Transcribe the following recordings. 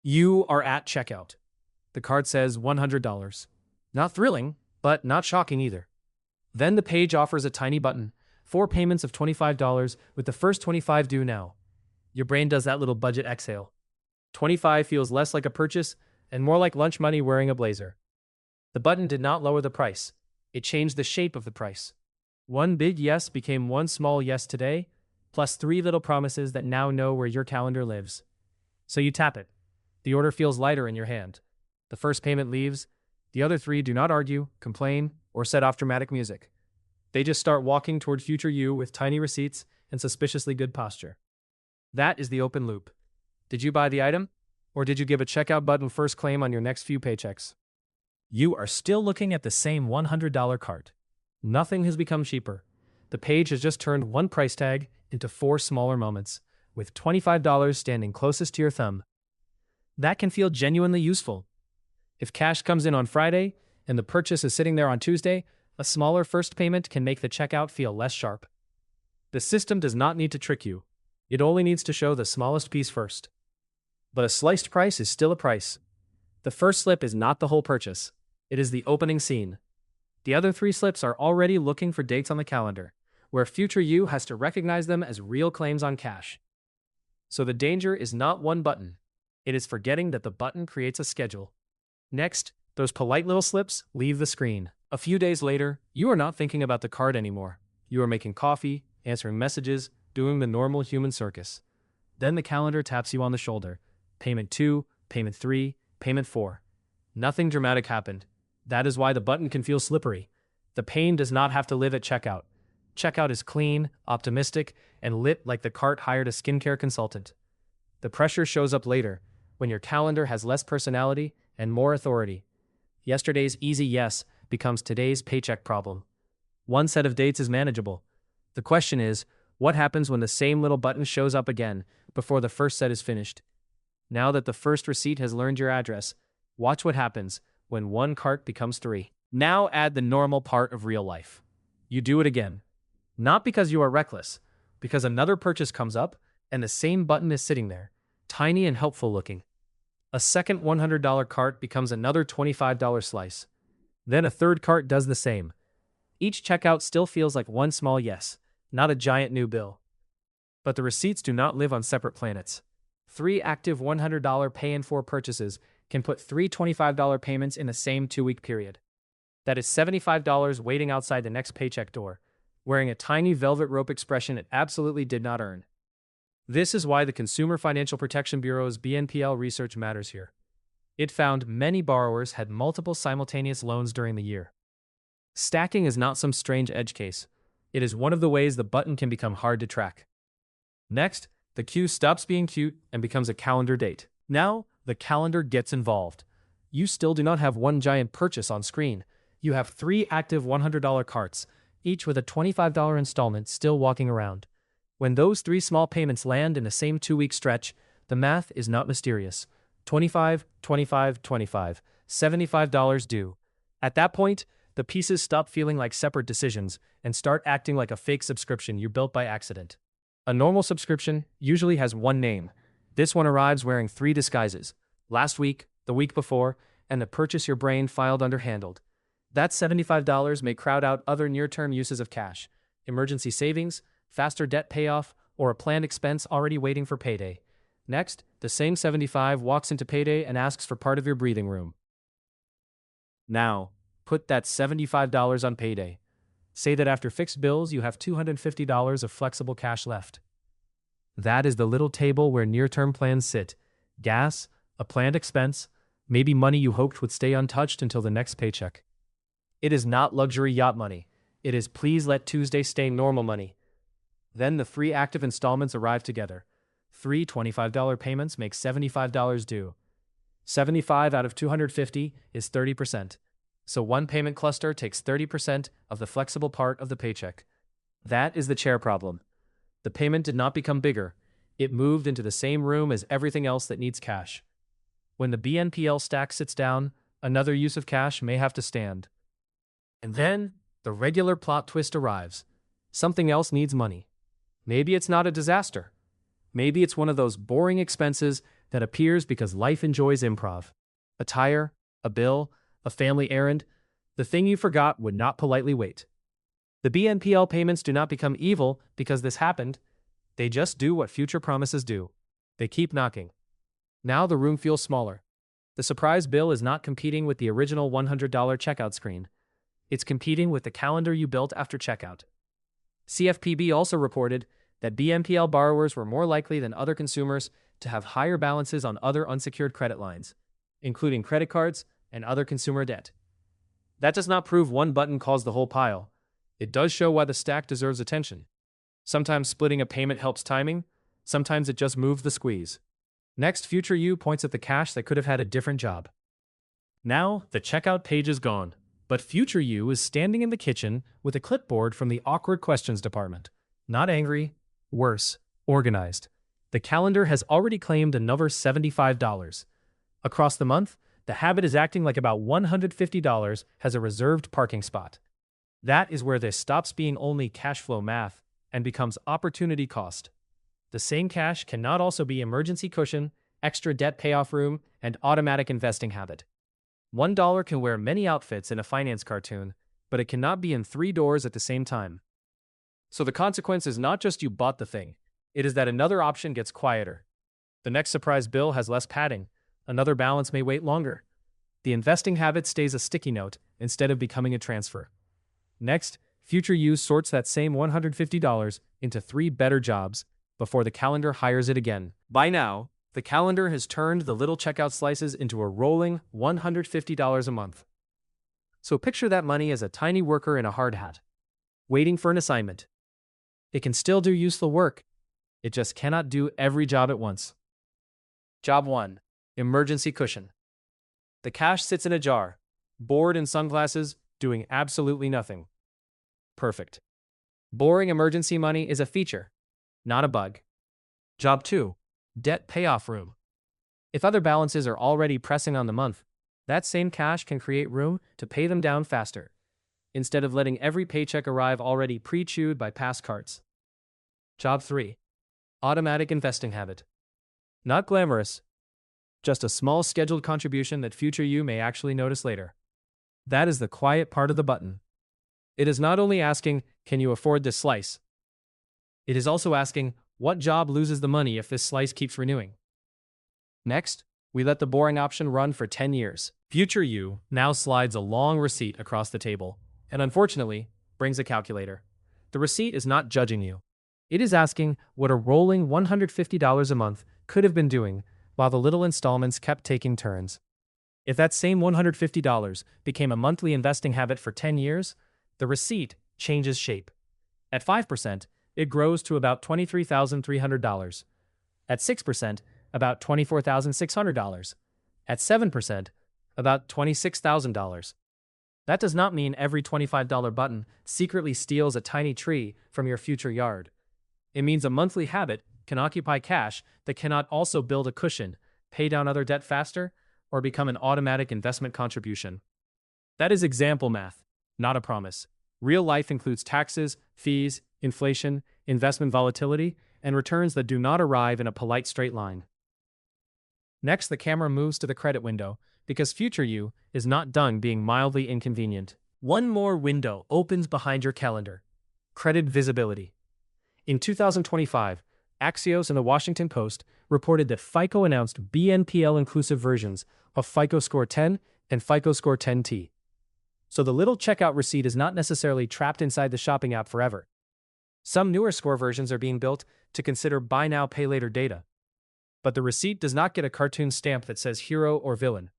You are at checkout. The card says $100. Not thrilling, but not shocking either. Then the page offers a tiny button, 4 payments of $25 with the first 25 due now. Your brain does that little budget exhale. 25 feels less like a purchase and more like lunch money wearing a blazer. The button did not lower the price. It changed the shape of the price. One big yes became one small yes today, plus 3 little promises that now know where your calendar lives. So you tap it. The order feels lighter in your hand. The first payment leaves. The other 3 do not argue, complain, or set off dramatic music. They just start walking toward future you with tiny receipts and suspiciously good posture. That is the open loop. Did you buy the item? Or did you give a checkout button first claim on your next few paychecks? You are still looking at the same $100 cart. Nothing has become cheaper. The page has just turned one price tag into 4 smaller moments, with $25 standing closest to your thumb. That can feel genuinely useful. If cash comes in on Friday and the purchase is sitting there on Tuesday, a smaller first payment can make the checkout feel less sharp. The system does not need to trick you. It only needs to show the smallest piece first. But a sliced price is still a price. The first slip is not the whole purchase. It is the opening scene. The other 3 slips are already looking for dates on the calendar, where future you has to recognize them as real claims on cash. So the danger is not one button. It is forgetting that the button creates a schedule. Next, those polite little slips leave the screen. A few days later, you are not thinking about the card anymore. You are making coffee, answering messages, doing the normal human circus. Then the calendar taps you on the shoulder. Payment 2, payment 3, payment 4. Nothing dramatic happened. That is why the button can feel slippery. The pain does not have to live at checkout. Checkout is clean, optimistic, and lit like the cart hired a skincare consultant. The pressure shows up later, when your calendar has less personality and more authority. Yesterday's easy yes becomes today's paycheck problem. One set of dates is manageable. The question is, what happens when the same little button shows up again before the first set is finished? Now that the first receipt has learned your address, watch what happens when one cart becomes 3. Now add the normal part of real life. You do it again. Not because you are reckless, because another purchase comes up and the same button is sitting there, tiny and helpful looking. A second $100 cart becomes another $25 slice. Then a third cart does the same. Each checkout still feels like one small yes, not a giant new bill. But the receipts do not live on separate planets. 3 active $100 pay-in-4 purchases can put 3 $25 payments in the same 2-week period. That is $75 waiting outside the next paycheck door, wearing a tiny velvet rope expression it absolutely did not earn. This is why the Consumer Financial Protection Bureau's BNPL research matters here. It found many borrowers had multiple simultaneous loans during the year. Stacking is not some strange edge case. It is one of the ways the button can become hard to track. Next, the queue stops being cute and becomes a calendar date. Now, the calendar gets involved. You still do not have one giant purchase on screen. You have 3 active $100 carts, each with a $25 installment still walking around. When those 3 small payments land in the same 2-week stretch, the math is not mysterious. $25, $25, $25, $75 due. At that point, the pieces stop feeling like separate decisions and start acting like a fake subscription you built by accident. A normal subscription usually has one name. This one arrives wearing 3 disguises: last week, the week before, and the purchase your brain filed under handled. That $75 may crowd out other near-term uses of cash: emergency savings, faster debt payoff, or a planned expense already waiting for payday. Next, the same 75 walks into payday and asks for part of your breathing room. Now, put that $75 on payday. Say that after fixed bills you have $250 of flexible cash left. That is the little table where near-term plans sit: gas, a planned expense, maybe money you hoped would stay untouched until the next paycheck. It is not luxury yacht money. It is please let Tuesday stay normal money. Then the 3 active installments arrive together. 3 $25 payments make $75 due. 75 out of 250 is 30%. So one payment cluster takes 30% of the flexible part of the paycheck. That is the chair problem. The payment did not become bigger. It moved into the same room as everything else that needs cash. When the BNPL stack sits down, another use of cash may have to stand. And then, the regular plot twist arrives. Something else needs money. Maybe it's not a disaster. Maybe it's one of those boring expenses that appears because life enjoys improv. A tire, a bill, a family errand, the thing you forgot would not politely wait. The BNPL payments do not become evil because this happened. They just do what future promises do. They keep knocking. Now the room feels smaller. The surprise bill is not competing with the original $100 checkout screen. It's competing with the calendar you built after checkout. CFPB also reported that BNPL borrowers were more likely than other consumers to have higher balances on other unsecured credit lines, including credit cards and other consumer debt. That does not prove one button caused the whole pile. It does show why the stack deserves attention. Sometimes splitting a payment helps timing, sometimes it just moves the squeeze. Next, future you points at the cash that could have had a different job. Now, the checkout page is gone, but future you is standing in the kitchen with a clipboard from the awkward questions department. Not angry, worse, organized. The calendar has already claimed another $75. Across the month, the habit is acting like about $150 has a reserved parking spot. That is where this stops being only cash flow math and becomes opportunity cost. The same cash cannot also be emergency cushion, extra debt payoff room, and automatic investing habit. $1 can wear many outfits in a finance cartoon, but it cannot be in 3 doors at the same time. So the consequence is not just you bought the thing, it is that another option gets quieter. The next surprise bill has less padding, another balance may wait longer. The investing habit stays a sticky note instead of becoming a transfer. Next, future you sorts that same $150 into 3 better jobs before the calendar hires it again. By now, the calendar has turned the little checkout slices into a rolling $150 a month. So picture that money as a tiny worker in a hard hat, waiting for an assignment. It can still do useful work. It just cannot do every job at once. Job 1. Emergency cushion. The cash sits in a jar, bored in sunglasses, doing absolutely nothing. Perfect. Boring emergency money is a feature, not a bug. Job 2. Debt payoff room. If other balances are already pressing on the month, that same cash can create room to pay them down faster, instead of letting every paycheck arrive already pre-chewed by past carts. Job 3. Automatic investing habit. Not glamorous, just a small scheduled contribution that future you may actually notice later. That is the quiet part of the button. It is not only asking, can you afford this slice? It is also asking, what job loses the money if this slice keeps renewing? Next, we let the boring option run for 10 years. Future you now slides a long receipt across the table, and unfortunately, brings a calculator. The receipt is not judging you. It is asking what a rolling $150 a month could have been doing while the little installments kept taking turns. If that same $150 became a monthly investing habit for 10 years, the receipt changes shape. At 5%, it grows to about $23,300. At 6%, about $24,600. At 7%, about $26,000. That does not mean every $25 button secretly steals a tiny tree from your future yard. It means a monthly habit can occupy cash that cannot also build a cushion, pay down other debt faster, or become an automatic investment contribution. That is example math, not a promise. Real life includes taxes, fees, inflation, investment volatility, and returns that do not arrive in a polite straight line. Next, the camera moves to the credit window, because future you is not done being mildly inconvenient. One more window opens behind your calendar. Credit visibility. In 2025, Axios and the Washington Post reported that FICO announced BNPL-inclusive versions of FICO Score 10 and FICO Score 10T. So the little checkout receipt is not necessarily trapped inside the shopping app forever. Some newer score versions are being built to consider buy now, pay later data. But the receipt does not get a cartoon stamp that says hero or villain.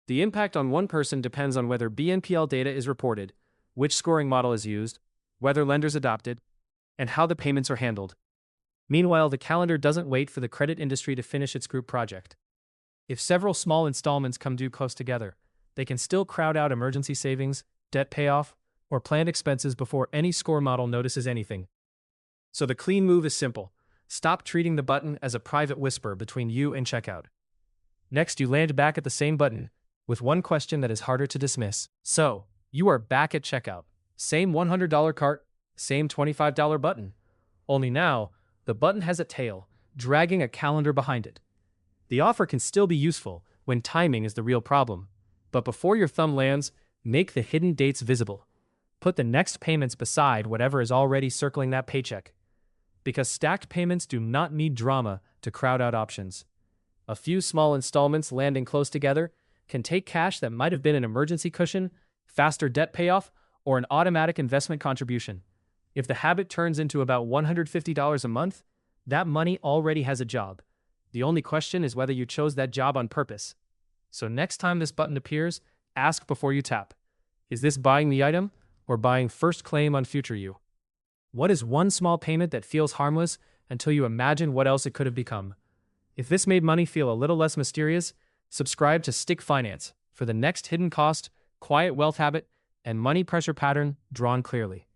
The impact on one person depends on whether BNPL data is reported, which scoring model is used, whether lenders adopt it, and how the payments are handled. Meanwhile, the calendar doesn't wait for the credit industry to finish its group project. If several small installments come due close together, they can still crowd out emergency savings, debt payoff, or planned expenses before any score model notices anything. So the clean move is simple. Stop treating the button as a private whisper between you and checkout. Next, you land back at the same button, with one question that is harder to dismiss. So, you are back at checkout. Same $100 cart, same $25 button. Only now, the button has a tail, dragging a calendar behind it. The offer can still be useful when timing is the real problem. But before your thumb lands, make the hidden dates visible. Put the next payments beside whatever is already circling that paycheck. Because stacked payments do not need drama to crowd out options. A few small installments landing close together can take cash that might have been an emergency cushion, faster debt payoff, or an automatic investment contribution. If the habit turns into about $150 a month, that money already has a job. The only question is whether you chose that job on purpose. So next time this button appears, ask before you tap. Is this buying the item or buying first claim on future you? What is one small payment that feels harmless until you imagine what else it could have become? If this made money feel a little less mysterious, subscribe to Stick Finance for the next hidden cost, quiet wealth habit, and money pressure pattern drawn clearly.